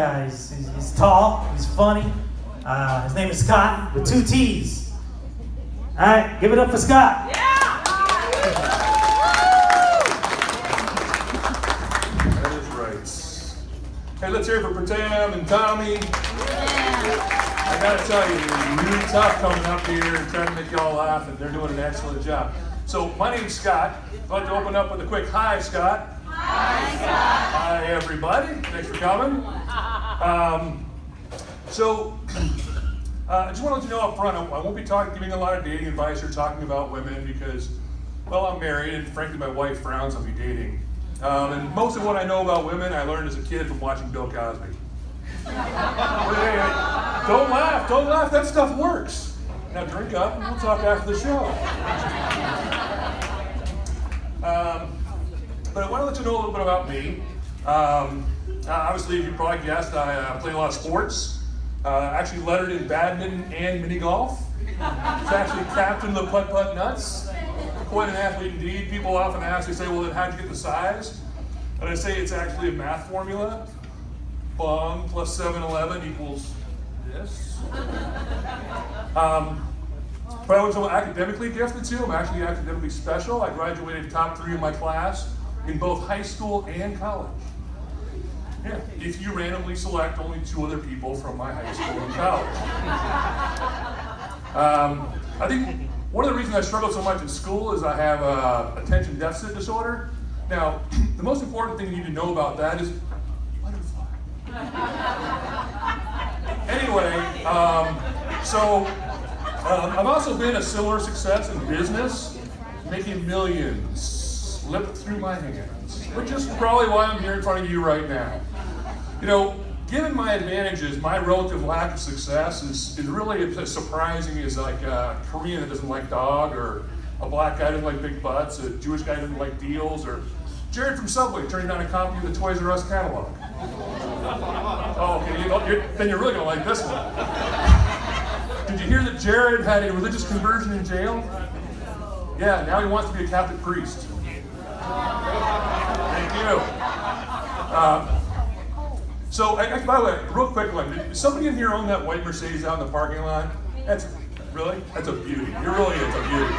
He's tall, he's funny. His name is Scott with 2 T's. All right, give it up for Scott. That is right. Hey, let's hear it for Pratam and Tommy. I gotta tell you, it's really tough coming up here and trying to make y'all laugh, and they're doing an excellent job. So my name's Scott. I'd like to open up with a quick hi, Scott. Hi, Scott. Hi, everybody. Thanks for coming. I just want to let you know up front, I won't be giving a lot of dating advice or talking about women because, well, I'm married, and frankly, my wife frowns on me dating. And most of what I know about women, I learned as a kid from watching Bill Cosby. Hey, don't laugh, that stuff works. Now drink up and we'll talk after the show. But I want to let you know a little bit about me. Obviously, you probably guessed, I play a lot of sports. Actually lettered in badminton and mini golf. Was actually captain of the putt-putt nuts. Quite an athlete indeed. People often ask, they say, well, then how'd you get the size? And I say it's actually a math formula. Bong plus 711 equals this. But I was academically gifted too. I'm actually academically special. I graduated top 3 in my class in both high school and college. Yeah, if you randomly select only 2 other people from my high school and college. I think one of the reasons I struggled so much in school is I have attention deficit disorder. Now, the most important thing you need to know about that is butterfly. Anyway, I've also been a similar success in business, making millions slip through my hands, which is probably why I'm here in front of you right now. You know, given my advantages, my relative lack of success is really as surprising as like a Korean that doesn't like dog, or a black guy that doesn't like big butts, a Jewish guy that doesn't like deals, or Jared from Subway turning down a copy of the Toys R Us catalog. Oh, okay, then you're really gonna like this one. Did you hear that Jared had a religious conversion in jail? Yeah, now he wants to be a Catholic priest. Thank you. By the way, real quick one. Did somebody in here own that white Mercedes out in the parking lot? That's a beauty. It really is a beauty.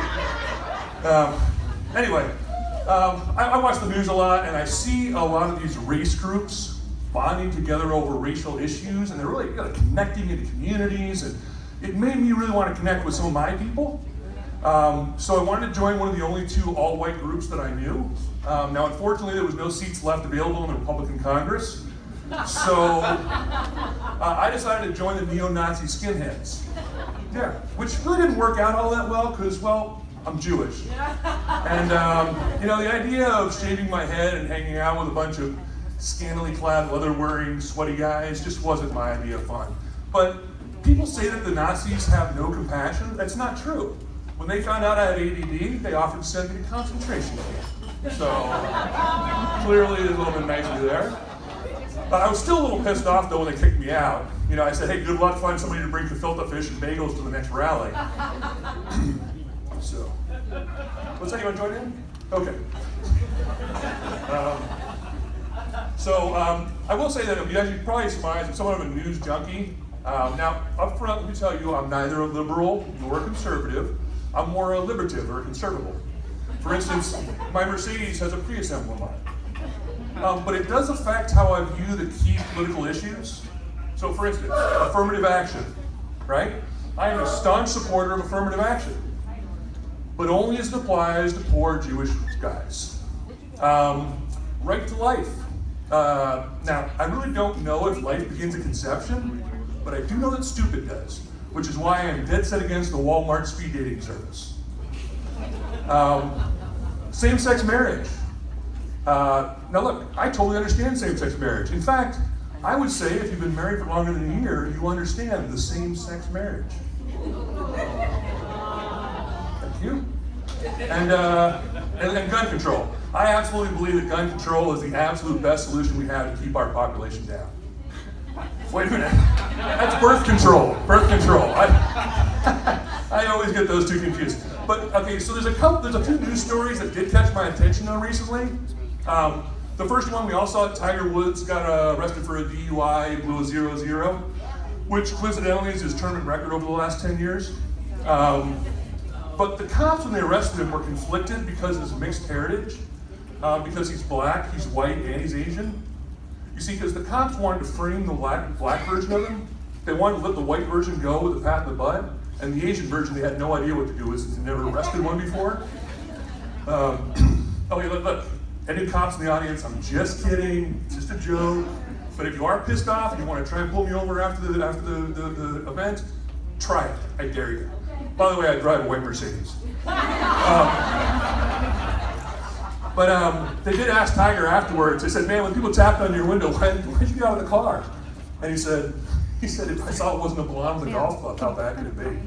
I watch the news a lot, and I see a lot of these race groups bonding together over racial issues, and they're really connecting into communities, and it made me really want to connect with some of my people. So I wanted to join one of the only 2 all-white groups that I knew. Now, unfortunately, there was no seats left available in the Republican Congress. So I decided to join the neo-Nazi skinheads. Yeah, which really didn't work out all that well because, well, I'm Jewish. And, the idea of shaving my head and hanging out with a bunch of scantily clad, leather-wearing, sweaty guys just wasn't my idea of fun. But people say that the Nazis have no compassion. That's not true. When they found out I had ADD, they offered to send me to concentration camp. So clearly there's a little bit nicer there. I was still a little pissed off though when they kicked me out. I said, hey, good luck finding somebody to bring gefilte fish and bagels to the next rally. So, what's that, you want to join in? Okay. I will say that, as you probably surmised, I'm somewhat of a news junkie. Now, up front, let me tell you, I'm neither a liberal nor a conservative. I'm more a liberative or a conservative. For instance, my Mercedes has a Prius emblem on it. But it does affect how I view the key political issues. So for instance, affirmative action, right? I am a staunch supporter of affirmative action, but only as it applies to poor Jewish guys. Right to life. Now, I really don't know if life begins at conception, but I do know that stupid does, which is why I'm dead set against the Walmart speed dating service. Same-sex marriage. Now look, I totally understand same-sex marriage. In fact, I would say if you've been married for longer than a year, you understand the same-sex marriage. Thank you. And gun control. I absolutely believe that gun control is the absolute best solution we have to keep our population down. Wait a minute. That's birth control. Birth control. I always get those two confused. But okay, so there's a few news stories that did catch my attention though recently. The first one we all saw, Tiger Woods got arrested for a DUI, blew a 0-0, which coincidentally is his tournament record over the last 10 years. But the cops, when they arrested him, were conflicted because of his mixed heritage, because he's black, he's white, and he's Asian. You see, because the cops wanted to frame the black version of him, they wanted to let the white version go with a pat in the butt, and the Asian version, they had no idea what to do with since they never arrested one before. Okay, look. Any cops in the audience, I'm just kidding, it's just a joke. But if you are pissed off and you want to try and pull me over after the event, try it, I dare you. By the way, I drive a white Mercedes. But they did ask Tiger afterwards, they said, man, when people tapped on your window, why'd you get out of the car? And he said, if I saw it wasn't a blonde with a golf club, how bad could it be?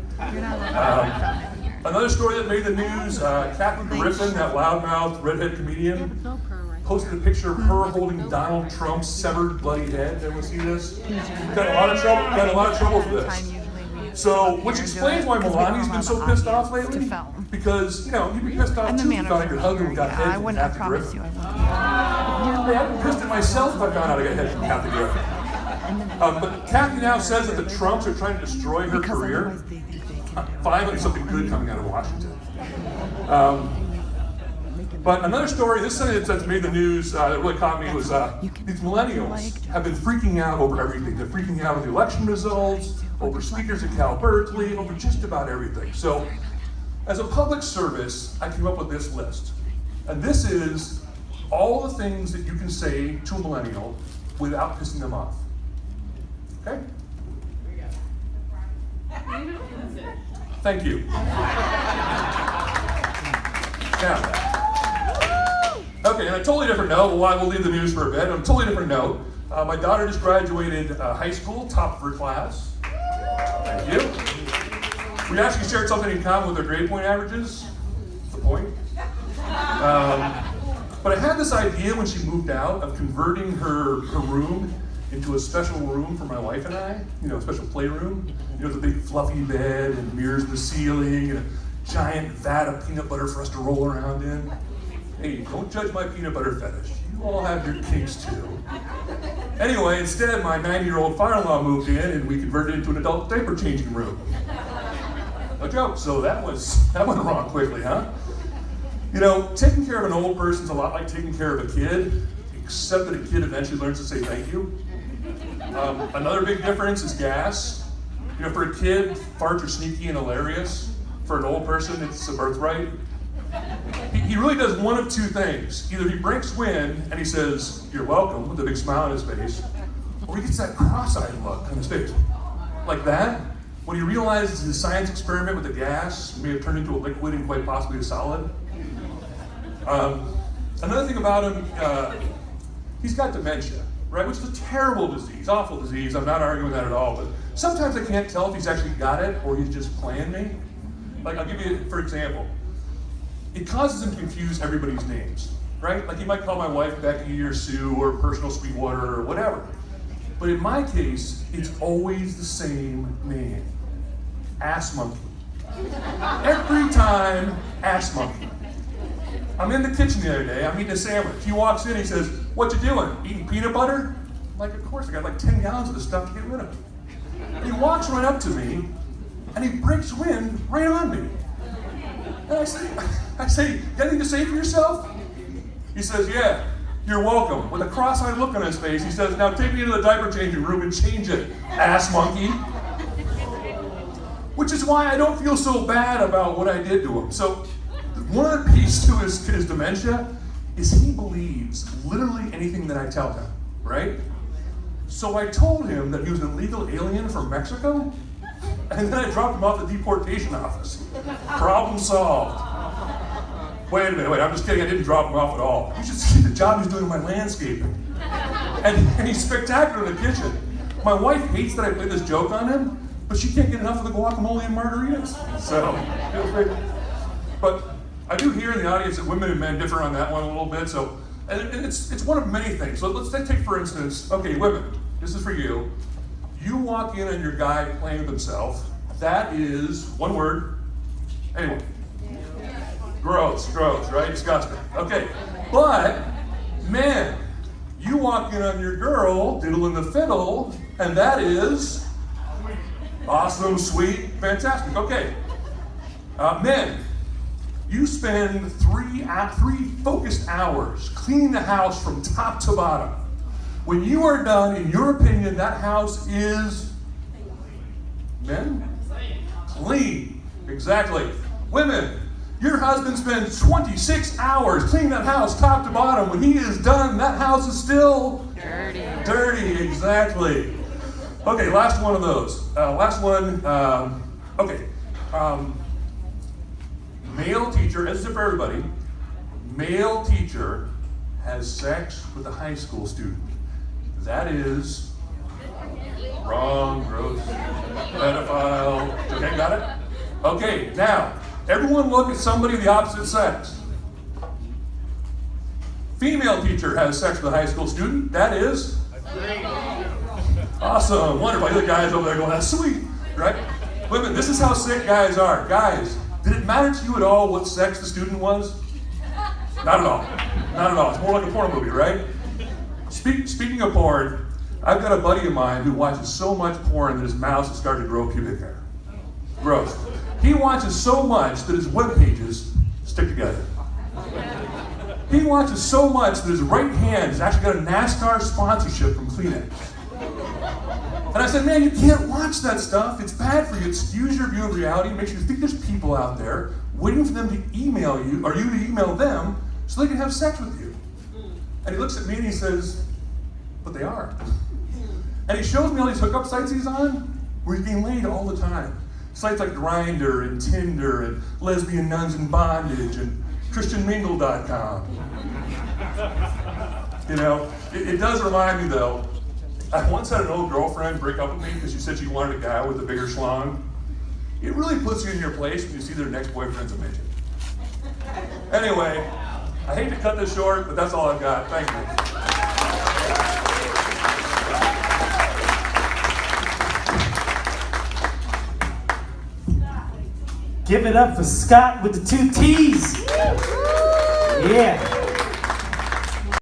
Another story that made the news, Kathy Griffin, that loudmouth redhead comedian, posted a picture of her holding Donald Trump's severed bloody head. Everyone see this? Got a lot of trouble for this. So, which explains why Melania's been so pissed off lately. Because, you'd be pissed off too if you found out your husband got head from Kathy Griffin. I'd be pissed at myself if I found out I got head from Kathy Griffin. But Kathy now says that the Trumps are trying to destroy her career. Finally, something good coming out of Washington. But another story, this thing that's made the news that really caught me was these millennials have been freaking out over everything. They're freaking out over the election results, over speakers at Cal Berkeley, over just about everything. So, as a public service, I came up with this list. And this is all the things that you can say to a millennial without pissing them off. Okay? Thank you. Now, okay, and a totally different note. Well, we'll leave the news for a bit. On a totally different note, my daughter just graduated high school, top of her class. Thank you. We actually shared something in common with her grade point averages. That's the point. But I had this idea when she moved out of converting her room into a special room for my wife and I, a special playroom. The big fluffy bed and mirrors in the ceiling and a giant vat of peanut butter for us to roll around in. Hey, don't judge my peanut butter fetish. You all have your kinks too. Anyway, instead, my 90-year-old father-in-law moved in and we converted it into an adult diaper changing room. No joke, so that went wrong quickly, huh? Taking care of an old person's a lot like taking care of a kid, except that a kid eventually learns to say thank you. Another big difference is gas. For a kid, farts are sneaky and hilarious. For an old person, it's a birthright. He really does one of two things. Either he breaks wind and he says, "You're welcome," with a big smile on his face, or he gets that cross-eyed look on his face. Like that, when he realizes his science experiment with the gas may have turned into a liquid and quite possibly a solid. Another thing about him, he's got dementia, right? Which is a terrible disease, awful disease. I'm not arguing that at all, but sometimes I can't tell if he's actually got it or he's just playing me. Like, I'll give you, for example, it causes him to confuse everybody's names, right? Like, he might call my wife Becky or Sue or Personal Sweetwater or whatever. But in my case, it's always the same name. Ass Monkey. Every time, Ass Monkey. I'm in the kitchen the other day, I'm eating a sandwich. He walks in, he says, "What you doing? Eating peanut butter?" I'm like, of course, I got like 10 gallons of this stuff to get rid of. And he walks right up to me, and he breaks wind right on me. And I say, "You got anything to say for yourself?" He says, "Yeah, you're welcome." With a cross-eyed look on his face, he says, "Now take me into the diaper changing room and change it, ass monkey." Which is why I don't feel so bad about what I did to him. So, one of the keys to his dementia is he believes literally anything that I tell him, right? So I told him that he was an illegal alien from Mexico, and then I dropped him off at the deportation office. Problem solved. Wait a minute, I'm just kidding, I didn't drop him off at all. You should see the job he's doing in my landscaping. And he's spectacular in the kitchen. My wife hates that I played this joke on him, but she can't get enough of the guacamole and margaritas. So, it was great. But I do hear in the audience that women and men differ on that one a little bit, so, and it's one of many things. So let's take, for instance, okay, women, this is for you. You walk in on your guy playing with himself, that is, one word, anyone. Gross, right? Disgusting. Okay, but Men, you walk in on your girl diddling the fiddle, and that is awesome, sweet, fantastic. Okay. Men, you spend three focused hours cleaning the house from top to bottom. When you are done, in your opinion, that house is, men? Clean. Exactly. Women, your husband spends 26 hours cleaning that house top to bottom. When he is done, that house is still dirty. Dirty, exactly. Okay, last one of those. Male teacher, as is for everybody, male teacher has sex with a high school student. That is wrong, gross, pedophile. Okay, got it? Okay, now, everyone look at somebody of the opposite sex. Female teacher has sex with a high school student. That is awesome, wonderful. The other guys over there going, that's sweet, right? Women, this is how sick guys are. Guys, did it matter to you at all what sex the student was? Not at all. Not at all. It's more like a porn movie, right? Speaking of porn, I've got a buddy of mine who watches so much porn that his mouse has started to grow pubic hair. Gross. He watches so much that his web pages stick together. He watches so much that his right hand has actually got a NASCAR sponsorship from Kleenex. And I said, man, you can't watch that stuff. It's bad for you. It skews your view of reality. It makes you think there's people out there waiting for them to email you, or you to email them, so they can have sex with you. And he looks at me and he says, but they are. And he shows me all these hookup sites he's on, where he's being laid all the time. Sites like Grindr and Tinder and Lesbian Nuns in Bondage and ChristianMingle.com. You know, it does remind me though, I once had an old girlfriend break up with me because she said she wanted a guy with a bigger schlong. It really puts you in your place when you see their next boyfriend's a midget. Anyway, I hate to cut this short, but that's all I've got. Thank Give it up for Scott with the 2 T's. Yeah.